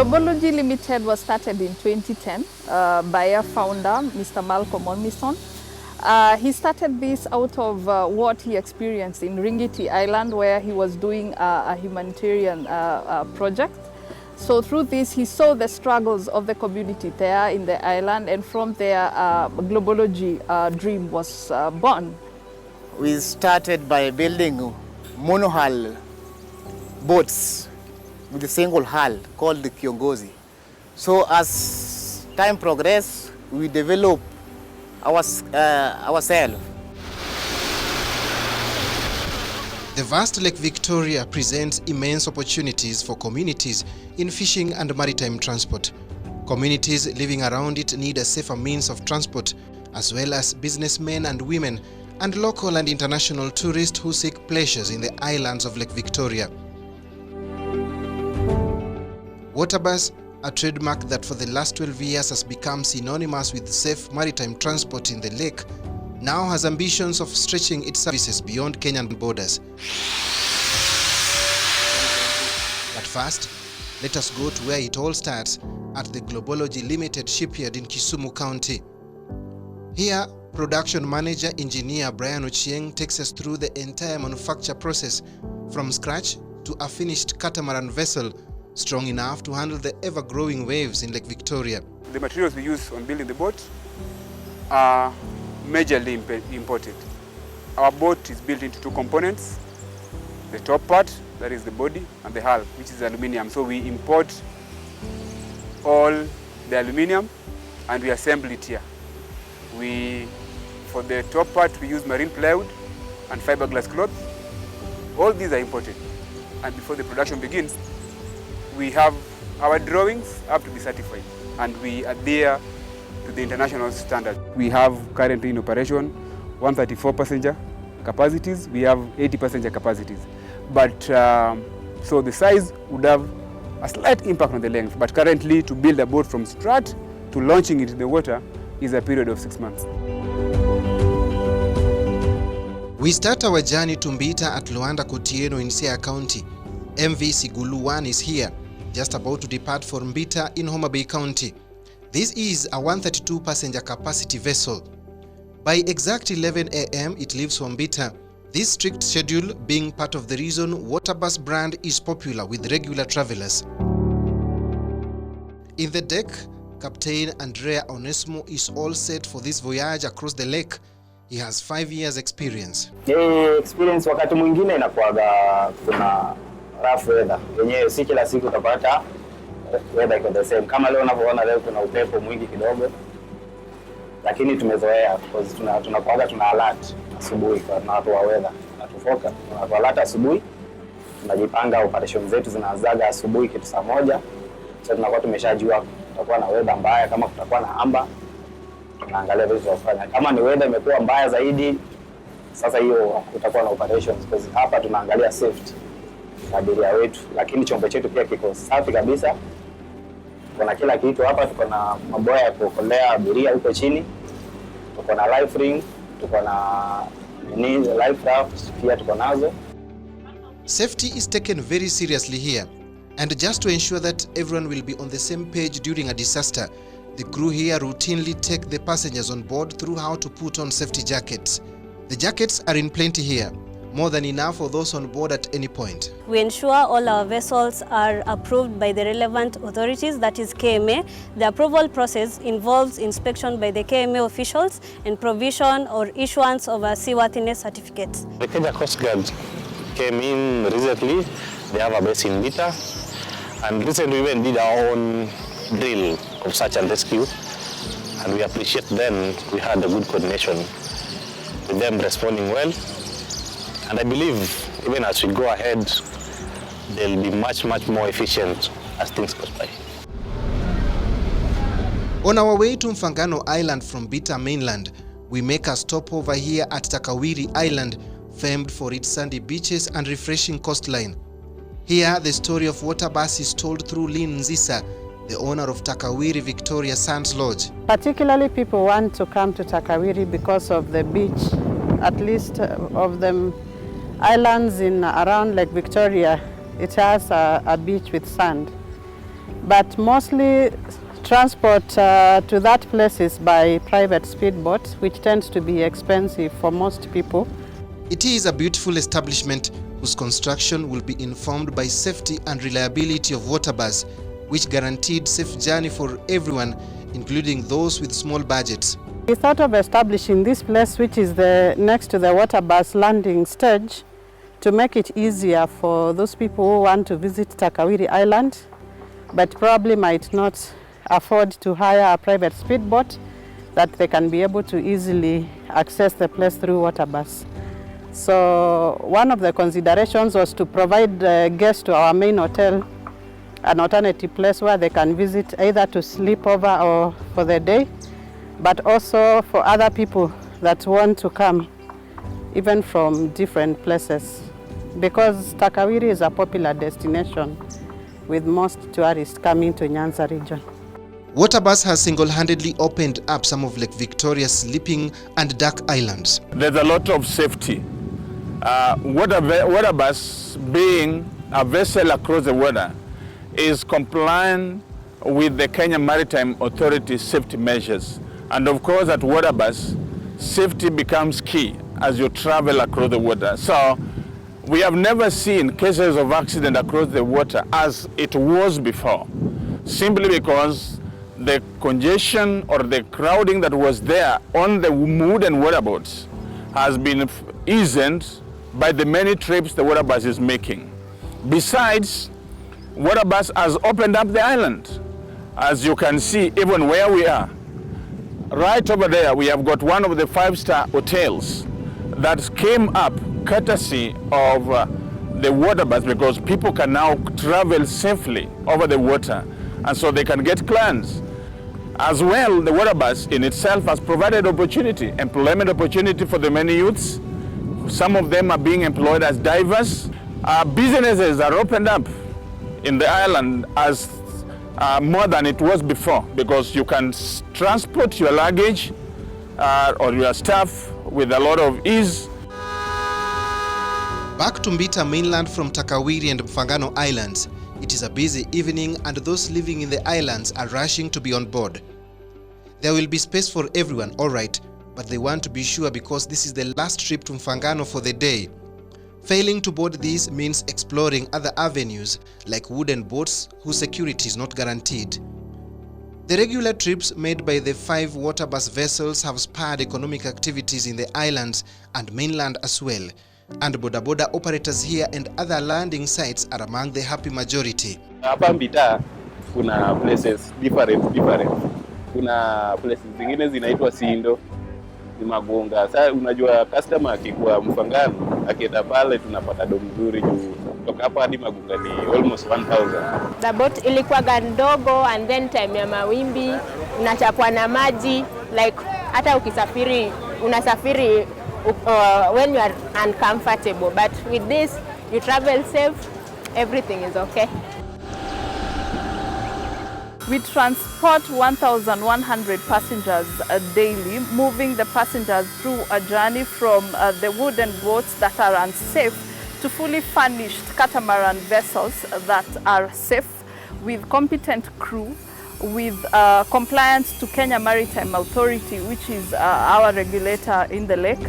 Globology Limited was started in 2010 by our founder, Mr. Malcolm Omison. He started this out of what he experienced in Ringiti Island, where he was doing a humanitarian project. So through this, he saw the struggles of the community there in the island, and from there, Globology dream was born. We started by building monohull boats with a single hull called the Kiongozi. So as time progressed, we developed ourselves. The vast Lake Victoria presents immense opportunities for communities in fishing and maritime transport. Communities living around it need a safer means of transport, as well as businessmen and women, and local and international tourists who seek pleasures in the islands of Lake Victoria. Waterbus, a trademark that for the last 12 years has become synonymous with safe maritime transport in the lake, now has ambitions of stretching its services beyond Kenyan borders. But first, let us go to where it all starts, at the Globology Limited shipyard in Kisumu County. Here, production manager engineer Brian Ochieng takes us through the entire manufacture process, from scratch to a finished catamaran vessel strong enough to handle the ever-growing waves in Lake Victoria. The materials we use on building the boat are majorly imported. Our boat is built into two components: the top part, that is the body, and the hull, which is aluminium. So we import all the aluminium and we assemble it here. For the top part, we use marine plywood and fiberglass cloth. All these are imported. And before the production begins, we have our drawings up to be certified, and we adhere to the international standard. We have currently in operation 134 passenger capacities. We have 80 passenger capacities. But so the size would have a slight impact on the length. But currently, to build a boat from start to launching it in the water is a period of 6 months. We start our journey to Mbita at Luanda Kotieno in Siaya County. MV Sigulu 1 is here, just about to depart for Mbita in Homa Bay County. This is a 132 passenger capacity vessel. By exact 11 a.m. it leaves for Mbita, this strict schedule being part of the reason Waterbus brand is popular with regular travelers. In the deck, Captain Andrea Onesmo is all set for this voyage across the lake. He has 5 years experience. Experience wakati mwingine inakuaga kuna rough weather. Yenyewe si kila siku utapata weather iko the same. Kama leo unavyoona leo kuna upepo mwingi kidogo. Lakini tumezoea because tunakuaga tuna alert asubuhi kwa watu wa weather. Tunatufoka, tuna alert asubuhi. Tunajipanga operation zetu zinaanzaga asubuhi kitu saa 1. Sasa tunakuwa tumeshajua kutakuwa na weather mbaya, kama kutakuwa na amba tunaangalia vitu vya kufanya. Kama ni weather imekuwa mbaya zaidi, sasa hiyo kutakuwa na operations because hapa tunaangalia safety ya abiria wetu, lakini chombo chetu pia kiko safi kabisa. Kuna kila kitu hapa, tuko na maboya ya kuokolea abiria huko chini. Tuko na life ring, tuko na life raft pia tuko nazo. Safety is taken very seriously here. And just to ensure that everyone will be on the same page during a disaster, the crew here routinely take the passengers on board through how to put on safety jackets. The jackets are in plenty here, more than enough for those on board at any point. We ensure all our vessels are approved by the relevant authorities, that is KMA. The approval process involves inspection by the KMA officials and provision or issuance of a seaworthiness certificate. The Kenya Coast Guard came in recently. They have a base in Mbita, and recently we even did our own drill of search and rescue, and we appreciate them. We had a good coordination with them, responding well, and I believe even as we go ahead, they'll be much more efficient as things go by. On our way to Mfangano Island from Mbita mainland, we make a stop over here at Takawiri Island, famed for its sandy beaches and refreshing coastline. Here, the story of Waterbus is told through Lynn Nzisa, the owner of Takawiri Victoria Sands Lodge. Particularly, people want to come to Takawiri because of the beach. At least of them islands in around Lake Victoria, it has a beach with sand. but mostly transport to that place is by private speedboat, which tends to be expensive for most people. It is a beautiful establishment whose construction will be informed by safety and reliability of water bus, which guaranteed safe journey for everyone, including those with small budgets. We thought of establishing this place, which is next to the water bus landing stage, to make it easier for those people who want to visit Takawiri Island, but probably might not afford to hire a private speedboat, that they can be able to easily access the place through water bus. So one of the considerations was to provide guests to our main hotel an alternative place where they can visit, either to sleep over or for the day, but also for other people that want to come even from different places, because Takawiri is a popular destination with most tourists coming to Nyanza region. Waterbus has single-handedly opened up some of Lake Victoria's sleeping and dark islands. There's a lot of safety. Waterbus, being a vessel across the water, is compliant with the Kenya Maritime Authority safety measures. And of course, at Waterbus, safety becomes key as you travel across the water. So we have never seen cases of accident across the water as it was before, simply because the congestion or the crowding that was there on the wooden waterboats has been eased by the many trips the Waterbus is making. Besides, Waterbus has opened up the island. As you can see, even where we are, right over there, we have got one of the 5-star hotels that came up courtesy of the Waterbus, because people can now travel safely over the water, and so they can get clients. As well, the Waterbus in itself has provided opportunity, employment opportunity for the many youths. Some of them are being employed as divers. Businesses are opened up in the island as more than it was before, because you can transport your luggage or your stuff with a lot of ease. Back to Mbita mainland from Takawiri and Mfangano Islands, it is a busy evening and those living in the islands are rushing to be on board. There will be space for everyone, alright, but they want to be sure because this is the last trip to Mfangano for the day. Failing to board this means exploring other avenues like wooden boats whose security is not guaranteed. The regular trips made by the 5 waterbus vessels have spurred economic activities in the islands and mainland as well, and boda operators here and other landing sites are among the happy majority. Hapa Mbita kuna places different. Kuna places zingine zinaitwa Sindo, ni Magonga. Sasa unajua customer akikuwa Mfangano akienda pale tunapata do mzuri juu kutoka hapa hadi Magonga ni almost 1000. The boat ilikuwa ndogo, and then time ya mawimbi unachapwa na maji, like hata ukisafiri unasafiri when you are uncomfortable, but with this you travel safe, everything is okay. We transport 1,100 passengers daily, moving the passengers through a journey from the wooden boats that are unsafe to fully furnished catamaran vessels that are safe, with competent crew, with compliance to Kenya Maritime Authority, which is our regulator in the lake.